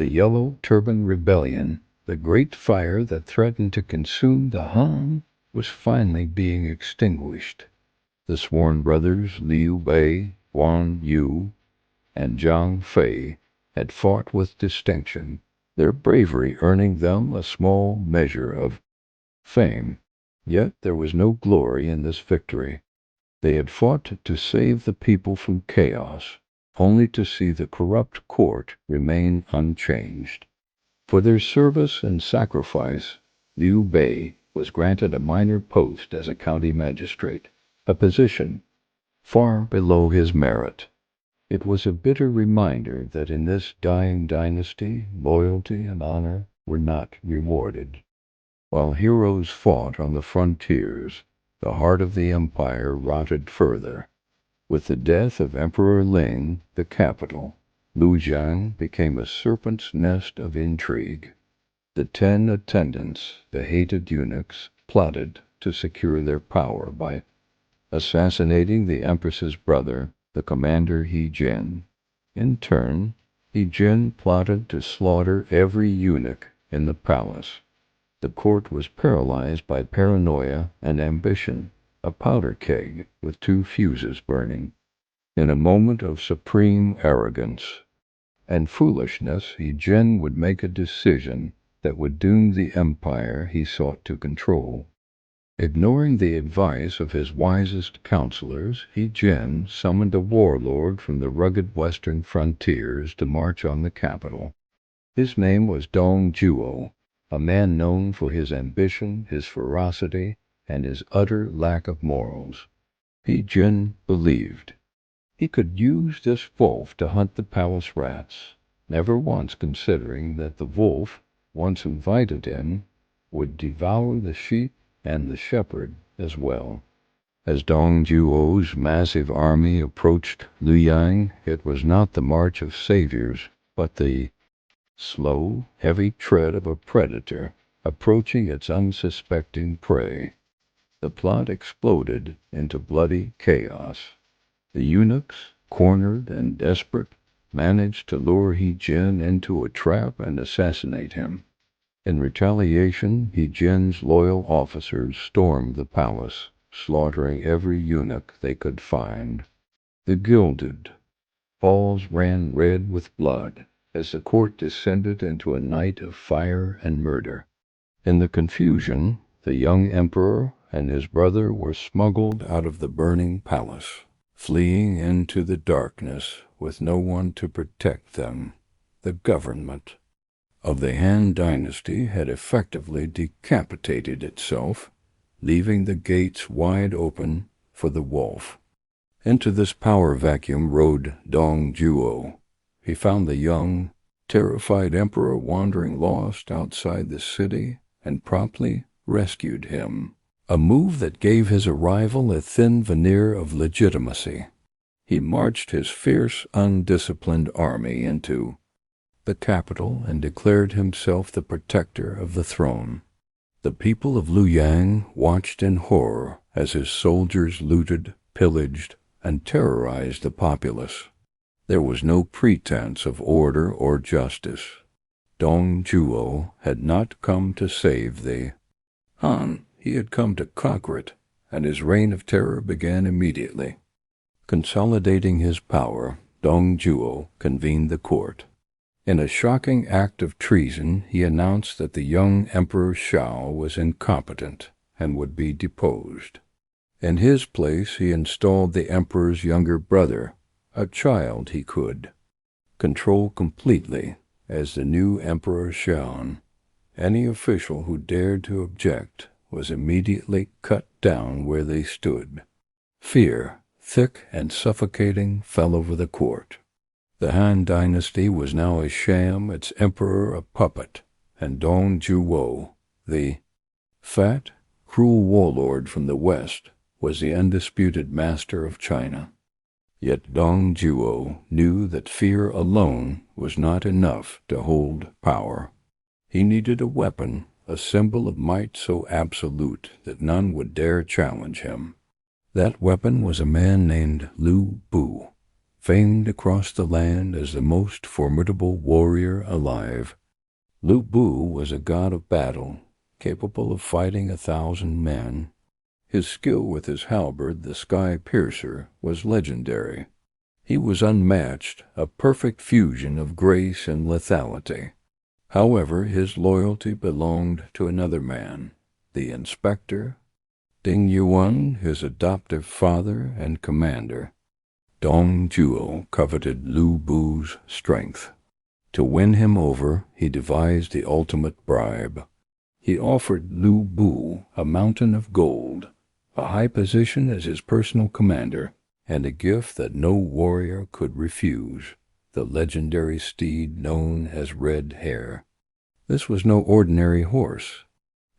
The Yellow Turban Rebellion, the great fire that threatened to consume the Han, was finally being extinguished. The sworn brothers Liu Bei, Guan Yu, and Zhang Fei had fought with distinction, their bravery earning them a small measure of fame. Yet there was no glory in this victory. They had fought to save the people from chaos, only to see the corrupt court remain unchanged. For their service and sacrifice, Liu Bei was granted a minor post as a county magistrate, a position far below his merit. It was a bitter reminder that in this dying dynasty loyalty and honor were not rewarded. While heroes fought on the frontiers, the heart of the empire rotted further. With the death of Emperor Ling, the capital, Lujiang became a serpent's nest of intrigue. The 10 attendants, the hated eunuchs, plotted to secure their power by assassinating the empress's brother, the commander He Jin. In turn, He Jin plotted to slaughter every eunuch in the palace. The court was paralyzed by paranoia and ambition, a powder keg with 2 fuses burning. In a moment of supreme arrogance and foolishness, He Jin would make a decision that would doom the empire he sought to control. Ignoring the advice of his wisest counselors, He Jin summoned a warlord from the rugged western frontiers to march on the capital. His name was Dong Zhuo, a man known for his ambition, his ferocity, and his utter lack of morals. He Jin believed he could use this wolf to hunt the palace rats, never once considering that the wolf, once invited in, would devour the sheep and the shepherd as well. As Dong Zhuo's massive army approached Luoyang, it was not the march of saviors, but the slow, heavy tread of a predator approaching its unsuspecting prey. The plot exploded into bloody chaos. The eunuchs, cornered and desperate, managed to lure He Jin into a trap and assassinate him. In retaliation, He Jin's loyal officers stormed the palace, slaughtering every eunuch they could find. The gilded halls ran red with blood as the court descended into a night of fire and murder. In the confusion, the young emperor and his brother were smuggled out of the burning palace, fleeing into the darkness with no one to protect them. The government of the Han dynasty had effectively decapitated itself, leaving the gates wide open for the wolf. Into this power vacuum rode Dong Zhuo. He found the young, terrified emperor wandering lost outside the city and promptly rescued him, a move that gave his arrival a thin veneer of legitimacy. He marched his fierce, undisciplined army into the capital and declared himself the protector of the throne. The people of Luoyang watched in horror as his soldiers looted, pillaged, and terrorized the populace. There was no pretense of order or justice. Dong Zhuo had not come to save the Han, he had come to conquer it, and his reign of terror began immediately. Consolidating his power, Dong Zhuo convened the court. In a shocking act of treason, he announced that the young Emperor Shao was incompetent and would be deposed. In his place, he installed the emperor's younger brother, a child he could control completely as the new Emperor Xian. Any official who dared to object was immediately cut down where they stood. Fear, thick and suffocating, fell over the court. The Han dynasty was now a sham, its emperor a puppet, and Dong Zhuo, the fat, cruel warlord from the west, was the undisputed master of China. Yet Dong Zhuo knew that fear alone was not enough to hold power. He needed a weapon, a symbol of might so absolute that none would dare challenge him. That weapon was a man named Liu Bei, famed across the land as the most formidable warrior alive. Liu Bei was a god of battle, capable of fighting 1,000 men. His skill with his halberd, the Sky Piercer, was legendary. He was unmatched, a perfect fusion of grace and lethality. However, his loyalty belonged to another man, the inspector, Ding Yuan, his adoptive father and commander. Dong Zhuo coveted Liu Bei's strength. To win him over, he devised the ultimate bribe. He offered Liu Bei a mountain of gold, a high position as his personal commander, and a gift that no warrior could refuse, the legendary steed known as Red Hare. This was no ordinary horse.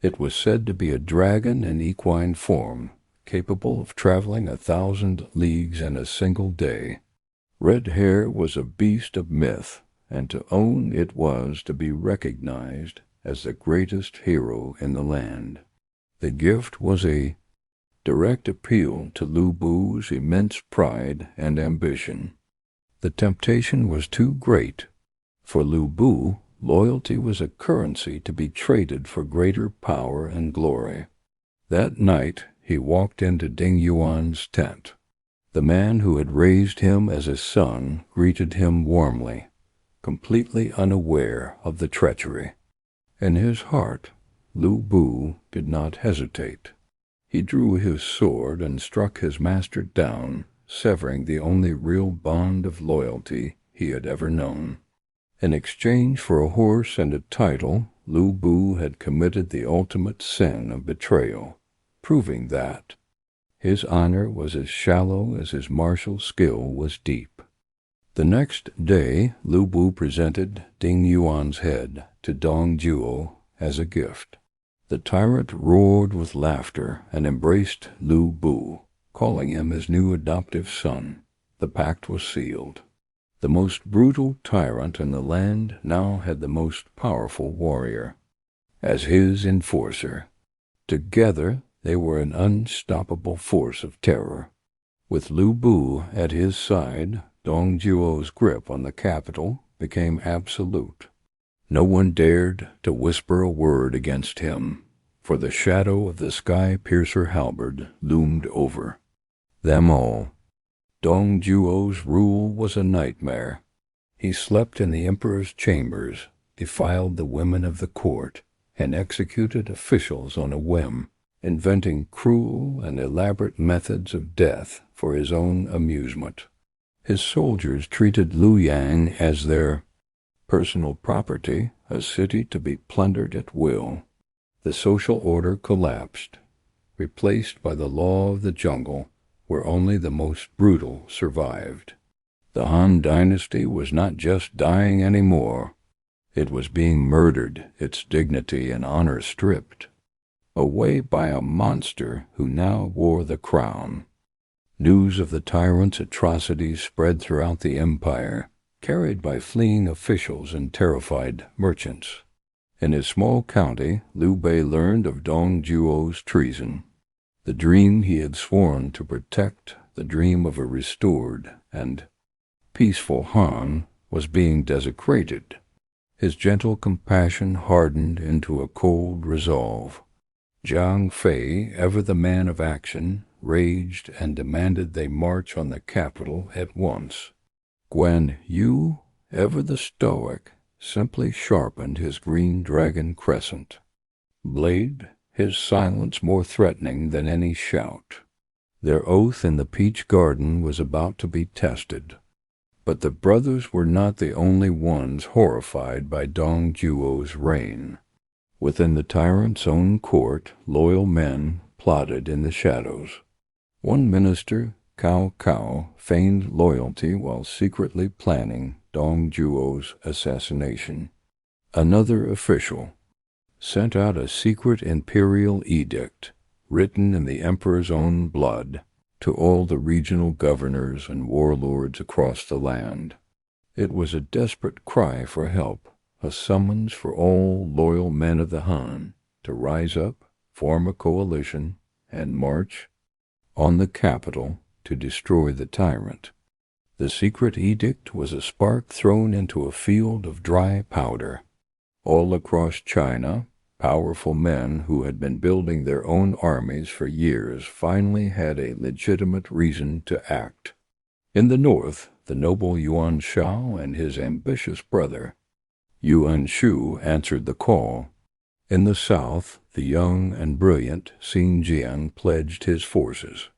It was said to be a dragon in equine form, capable of traveling 1,000 leagues in a single day. Red Hare was a beast of myth, and to own it was to be recognized as the greatest hero in the land. The gift was a direct appeal to Liu Bei's immense pride and ambition. The temptation was too great. For Liu Bei, loyalty was a currency to be traded for greater power and glory. That night he walked into Ding Yuan's tent. The man who had raised him as a son greeted him warmly, completely unaware of the treachery. In his heart, Liu Bei did not hesitate. He drew his sword and struck his master down, severing the only real bond of loyalty he had ever known. In exchange for a horse and a title, Liu Bei had committed the ultimate sin of betrayal, proving that his honor was as shallow as his martial skill was deep. The next day, Liu Bei presented Ding Yuan's head to Dong Zhuo as a gift. The tyrant roared with laughter and embraced Liu Bei, calling him his new adoptive son. The pact was sealed. The most brutal tyrant in the land now had the most powerful warrior as his enforcer. Together they were an unstoppable force of terror. With Liu Bei at his side, Dong Zhuo's grip on the capital became absolute. No one dared to whisper a word against him, for the shadow of the Sky Piercer halberd loomed over them all. Dong Zhuo's rule was a nightmare. He slept in the emperor's chambers, defiled the women of the court, and executed officials on a whim, inventing cruel and elaborate methods of death for his own amusement. His soldiers treated Luoyang as their personal property, a city to be plundered at will. The social order collapsed, replaced by the law of the jungle, where only the most brutal survived. The Han dynasty was not just dying anymore. It was being murdered, its dignity and honor stripped away by a monster who now wore the crown. News of the tyrant's atrocities spread throughout the empire, carried by fleeing officials and terrified merchants. In his small county, Liu Bei learned of Dong Zhuo's treason. The dream he had sworn to protect, the dream of a restored and peaceful Han, was being desecrated. His gentle compassion hardened into a cold resolve. Zhang Fei, ever the man of action, raged and demanded they march on the capital at once. Guan Yu, ever the stoic, simply sharpened his green dragon crescent blade, his silence more threatening than any shout. Their oath in the peach garden was about to be tested. But the brothers were not the only ones horrified by Dong Zhuo's reign. Within the tyrant's own court, loyal men plotted in the shadows. One minister, Cao Cao, feigned loyalty while secretly planning Dong Zhuo's assassination. Another official sent out a secret imperial edict, written in the emperor's own blood, to all the regional governors and warlords across the land. It was a desperate cry for help, a summons for all loyal men of the Han to rise up, form a coalition, and march on the capital to destroy the tyrant. The secret edict was a spark thrown into a field of dry powder. All across China, powerful men who had been building their own armies for years finally had a legitimate reason to act. In the north, the noble Yuan Shao and his ambitious brother, Yuan Shu, answered the call. In the south, the young and brilliant Xin Jian pledged his forces.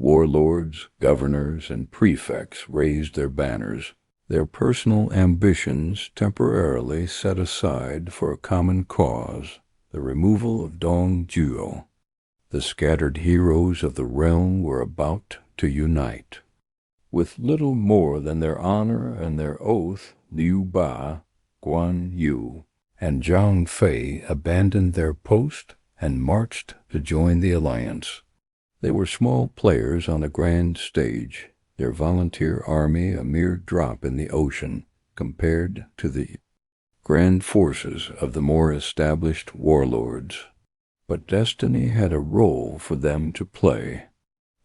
Warlords, governors, and prefects raised their banners, their personal ambitions temporarily set aside for a common cause, the removal of Dong Zhuo. The scattered heroes of the realm were about to unite. With little more than their honor and their oath, Liu Bei, Guan Yu, and Zhang Fei abandoned their post and marched to join the alliance. They were small players on a grand stage, their volunteer army a mere drop in the ocean compared to the grand forces of the more established warlords. But destiny had a role for them to play.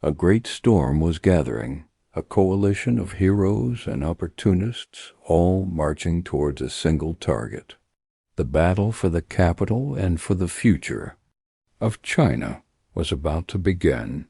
A great storm was gathering, a coalition of heroes and opportunists all marching towards a single target. The battle for the capital and for the future of China was about to begin.